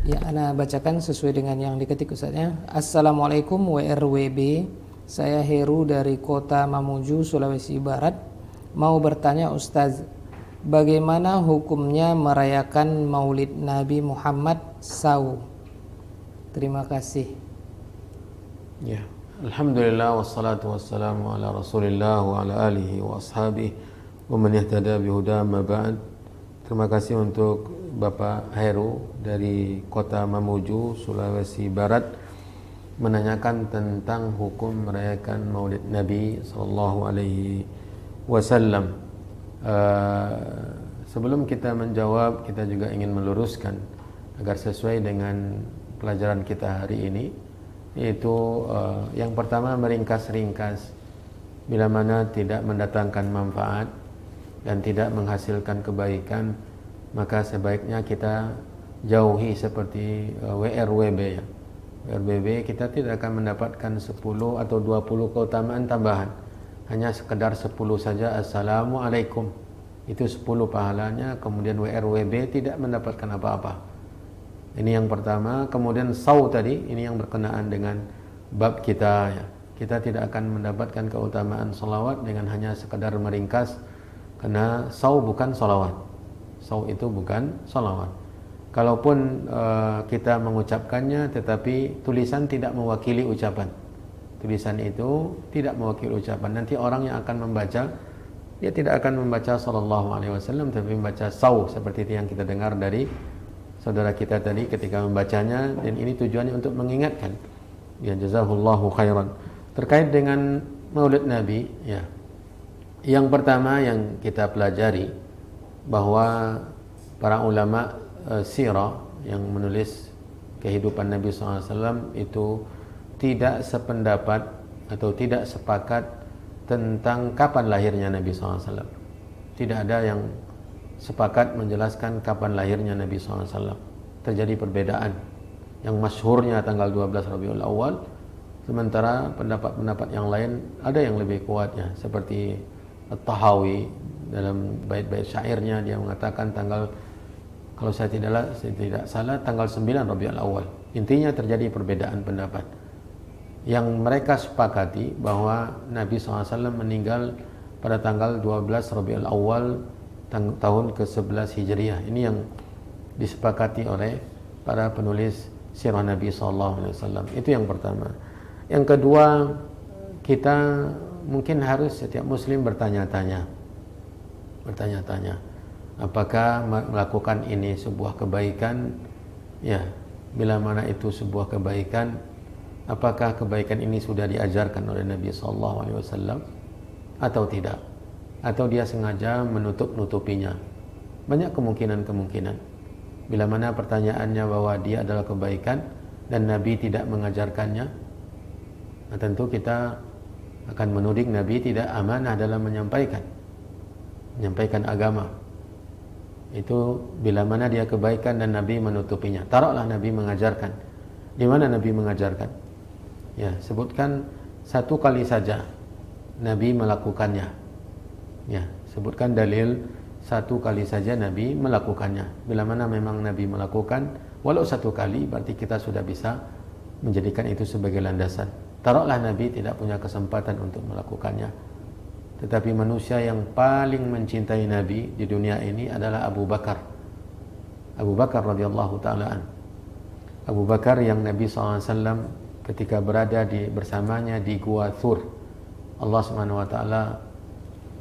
Ya, ana bacakan sesuai dengan yang diketik Ustaznya. Assalamualaikum WRWB. Saya Heru dari Kota Mamuju, Sulawesi Barat. Mau bertanya Ustaz, bagaimana hukumnya merayakan Maulid Nabi Muhammad SAW? Terima kasih. Ya, alhamdulillah wassalatu wassalamu ala Rasulillah wa ala alihi wa ashabihi wa man ihtada bihuda ma ba'd. Terima kasih untuk Bapak Heru dari Kota Mamuju, Sulawesi Barat, menanyakan tentang hukum merayakan Maulid Nabi sallallahu alaihi wasallam. Sebelum kita menjawab, kita juga ingin meluruskan agar sesuai dengan pelajaran kita hari ini, yaitu yang pertama meringkas-ringkas bila mana tidak mendatangkan manfaat dan tidak menghasilkan kebaikan, maka sebaiknya kita jauhi seperti WRWB ya. WRWB kita tidak akan mendapatkan 10 atau 20 keutamaan tambahan, hanya sekedar 10 saja, Assalamualaikum, itu 10 pahalanya. Kemudian WRWB tidak mendapatkan apa-apa. Ini yang pertama. Kemudian saw tadi, ini yang berkenaan dengan bab kita ya. Kita tidak akan mendapatkan keutamaan salawat dengan hanya sekedar meringkas, karena saw bukan salawat. Saw itu bukan salawat. Kalaupun kita mengucapkannya, tetapi tulisan tidak mewakili ucapan. Tulisan itu tidak mewakili ucapan. Nanti orang yang akan membaca, dia tidak akan membaca sallallahu alaihi wasallam, tapi membaca saw seperti itu yang kita dengar dari saudara kita tadi ketika membacanya. Dan ini tujuannya untuk mengingatkan. Ya, jazahullahu khairan. Terkait dengan Maulid Nabi, ya. Yang pertama yang kita pelajari, bahwa para ulama sirah yang menulis kehidupan Nabi SAW itu tidak sependapat atau tidak sepakat tentang kapan lahirnya Nabi SAW. Tidak ada yang sepakat menjelaskan kapan lahirnya Nabi SAW. Terjadi perbedaan. Yang masyhurnya tanggal 12 Rabiul Awal, sementara pendapat-pendapat yang lain ada yang lebih kuatnya, seperti At-Tahawi dalam bait-bait syairnya dia mengatakan tanggal, kalau saya tidak salah, tanggal 9 Rabiul Awal. Intinya terjadi perbedaan pendapat. Yang mereka sepakati bahwa Nabi SAW meninggal pada tanggal 12 Rabiul Awal tahun ke-11 Hijriah. Ini yang disepakati oleh para penulis sirah Nabi SAW. Itu yang pertama. Yang kedua, kita mungkin harus setiap muslim bertanya-tanya, apakah melakukan ini sebuah kebaikan? Ya, bila mana itu sebuah kebaikan, apakah kebaikan ini sudah diajarkan oleh Nabi SAW atau tidak? Atau dia sengaja menutup-nutupinya? Banyak kemungkinan-kemungkinan. Bila mana pertanyaannya bahwa dia adalah kebaikan dan Nabi tidak mengajarkannya, nah tentu kita akan menuding Nabi tidak amanah dalam menyampaikan agama. Itu bila mana dia kebaikan dan Nabi menutupinya. Taruhlah Nabi mengajarkan. Di mana Nabi mengajarkan? Ya, sebutkan satu kali saja Nabi melakukannya. Ya, sebutkan dalil satu kali saja Nabi melakukannya. Bila mana memang Nabi melakukan walau satu kali, berarti kita sudah bisa menjadikan itu sebagai landasan. Taruhlah Nabi tidak punya kesempatan untuk melakukannya, tetapi manusia yang paling mencintai Nabi di dunia ini adalah Abu Bakar. Abu Bakar radhiyallahu ta'ala an. Abu Bakar yang Nabi SAW ketika berada bersamanya di Gua Thur, Allah Subhanahu wa ta'ala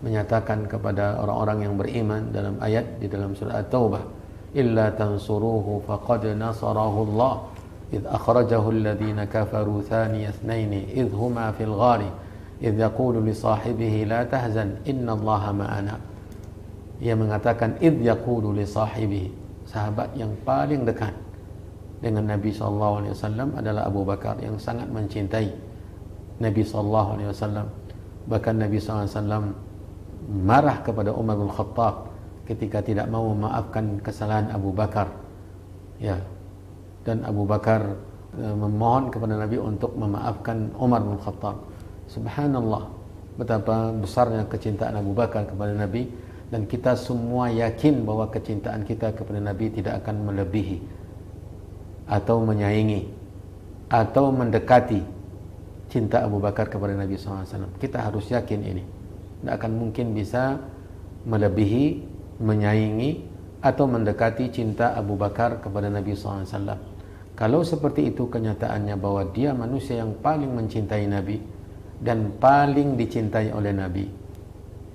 menyatakan kepada orang-orang yang beriman dalam ayat di dalam surah At-Taubah, illa tansuruhu faqad nasarahu Allah idh akhrajahu alladhina kafaru thaniya ithnaini idh huma fil ghari idh yaqulu li sahibihi la tahzan innallaha ma'ana. Ia mengatakan idh yaqulu li sahibihi, sahabat yang paling dekat dengan Nabi SAW adalah Abu Bakar yang sangat mencintai Nabi SAW. Bahkan Nabi SAW marah kepada Umar bin Khattab ketika tidak mau memaafkan kesalahan Abu Bakar. Ya. Dan Abu Bakar memohon kepada Nabi untuk memaafkan Umar bin Khattab. Subhanallah, betapa besarnya kecintaan Abu Bakar kepada Nabi, dan kita semua yakin bahwa kecintaan kita kepada Nabi tidak akan melebihi atau menyaingi atau mendekati cinta Abu Bakar kepada Nabi SAW. Kita harus yakin ini. Tidak akan mungkin bisa melebihi, menyaingi atau mendekati cinta Abu Bakar kepada Nabi SAW. Kalau seperti itu kenyataannya bahwa dia manusia yang paling mencintai Nabi dan paling dicintai oleh Nabi,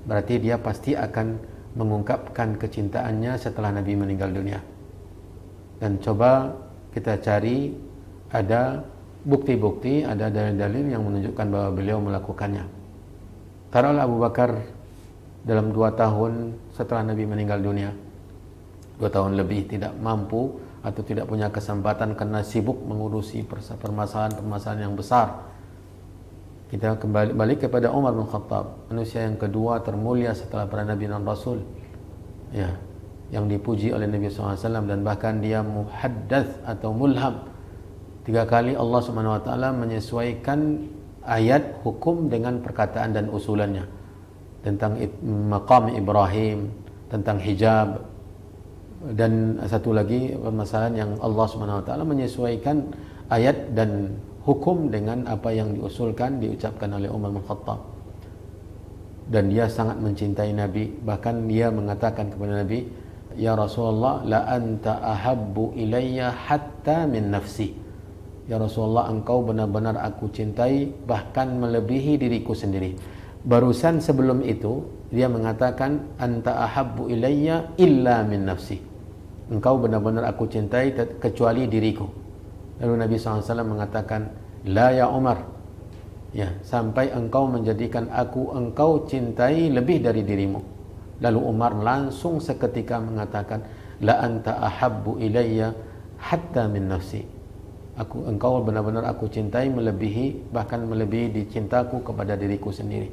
berarti dia pasti akan mengungkapkan kecintaannya setelah Nabi meninggal dunia. Dan coba kita cari ada bukti-bukti, ada dalil-dalil yang menunjukkan bahwa beliau melakukannya. Taruhlah Abu Bakar dalam 2 tahun setelah Nabi meninggal dunia, 2 tahun lebih, tidak mampu atau tidak punya kesempatan karena sibuk mengurusi permasalahan-permasalahan yang besar. Kita kembali balik kepada Umar bin Khattab, manusia yang kedua termulia setelah para Nabi dan Rasul, ya, yang dipuji oleh Nabi SAW, dan bahkan dia muhaddats atau mulham. 3 kali Allah Subhanahu wa taala menyesuaikan ayat hukum dengan perkataan dan usulannya, tentang maqam Ibrahim, tentang hijab, dan satu lagi permasalahan yang Allah Subhanahu wa taala menyesuaikan ayat dan hukum dengan apa yang diusulkan, diucapkan oleh Umar bin Khattab. Dan dia sangat mencintai Nabi, bahkan dia mengatakan kepada Nabi, "Ya Rasulullah, la anta ahabbu ilayya hatta min nafsi." Ya Rasulullah, engkau benar-benar aku cintai bahkan melebihi diriku sendiri. Barusan sebelum itu dia mengatakan, "Anta ahabbu ilayya illa min nafsi." Engkau benar-benar aku cintai kecuali diriku. Lalu Nabi SAW mengatakan, "La ya Umar." Ya, sampai engkau menjadikan engkau cintai lebih dari dirimu. Lalu Umar langsung seketika mengatakan, "La anta ahabbu ilayya hatta min nafsi." Engkau benar-benar aku cintai melebihi, bahkan melebihi dicintaku kepada diriku sendiri.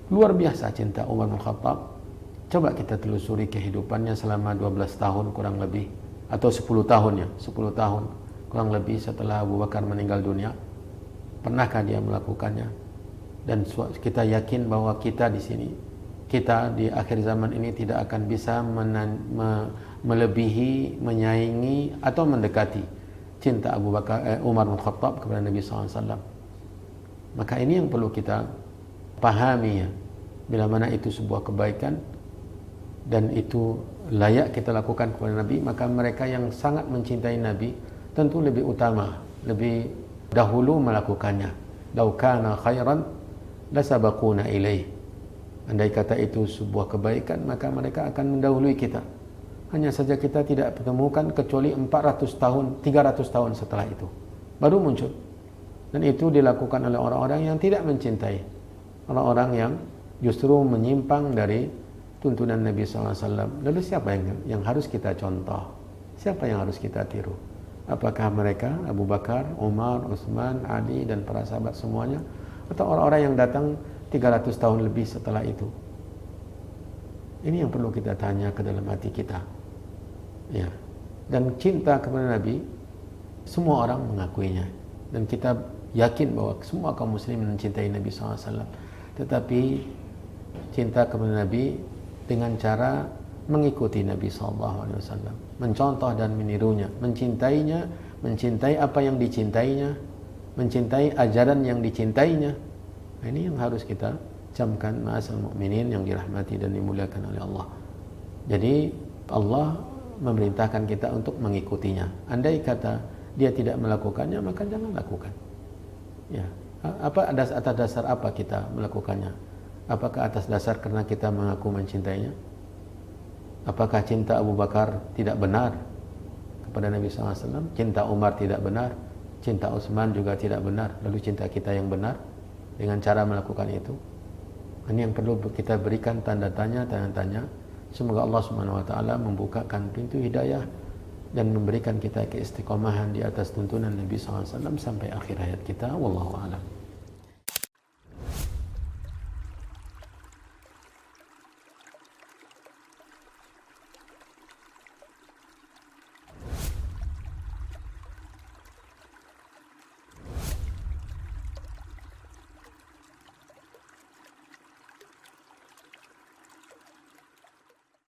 Luar biasa cinta Umar bin Khattab. Coba kita telusuri kehidupannya selama 12 tahun kurang lebih, atau 10 tahun ya, 10 tahun kurang lebih setelah Abu Bakar meninggal dunia. Pernahkah dia melakukannya? Dan kita yakin bahwa kita di sini, kita di akhir zaman ini tidak akan bisa melebihi, menyaingi atau mendekati cinta Umar bin Khattab kepada Nabi SAW. Maka ini yang perlu kita pahami ya, bila mana itu sebuah kebaikan dan itu layak kita lakukan kepada Nabi, maka mereka yang sangat mencintai Nabi tentu lebih utama, lebih dahulu melakukannya. Lau kana khairan lasabaquna ilaih. Andai kata itu sebuah kebaikan, maka mereka akan mendahului kita. Hanya saja kita tidak menemukan kecuali 400 tahun, 300 tahun setelah itu baru muncul. Dan itu dilakukan oleh orang-orang yang tidak mencintai, orang-orang yang justru menyimpang dari tuntunan Nabi SAW. Lalu siapa yang harus kita contoh? Siapa yang harus kita tiru? Apakah mereka Abu Bakar, Umar, Utsman, Ali dan para sahabat semuanya, atau orang-orang yang datang 300 tahun lebih setelah itu? Ini yang perlu kita tanya ke dalam hati kita. Ya. Dan cinta kepada Nabi semua orang mengakuinya, dan kita yakin bahwa semua kaum muslimin mencintai Nabi SAW. Tetapi cinta kepada Nabi dengan cara mengikuti Nabi SAW, mencontoh dan menirunya, mencintainya, mencintai apa yang dicintainya, mencintai ajaran yang dicintainya. Nah, ini yang harus kita camkan, ma'asal mu'minin yang dirahmati dan dimuliakan oleh Allah. Jadi Allah memerintahkan kita untuk mengikutinya. Andai kata dia tidak melakukannya, maka jangan lakukan. Ya, atas dasar apa kita melakukannya? Apakah atas dasar karena kita mengaku mencintainya? Apakah cinta Abu Bakar tidak benar kepada Nabi SAW? Cinta Umar tidak benar, cinta Utsman juga tidak benar. Lalu cinta kita yang benar dengan cara melakukan itu? Ini yang perlu kita berikan tanda tanya. Semoga Allah Subhanahu wa taala membukakan pintu hidayah dan memberikan kita keistiqomahan di atas tuntunan Nabi SAW sampai akhir hayat kita. Wallahu a'lam.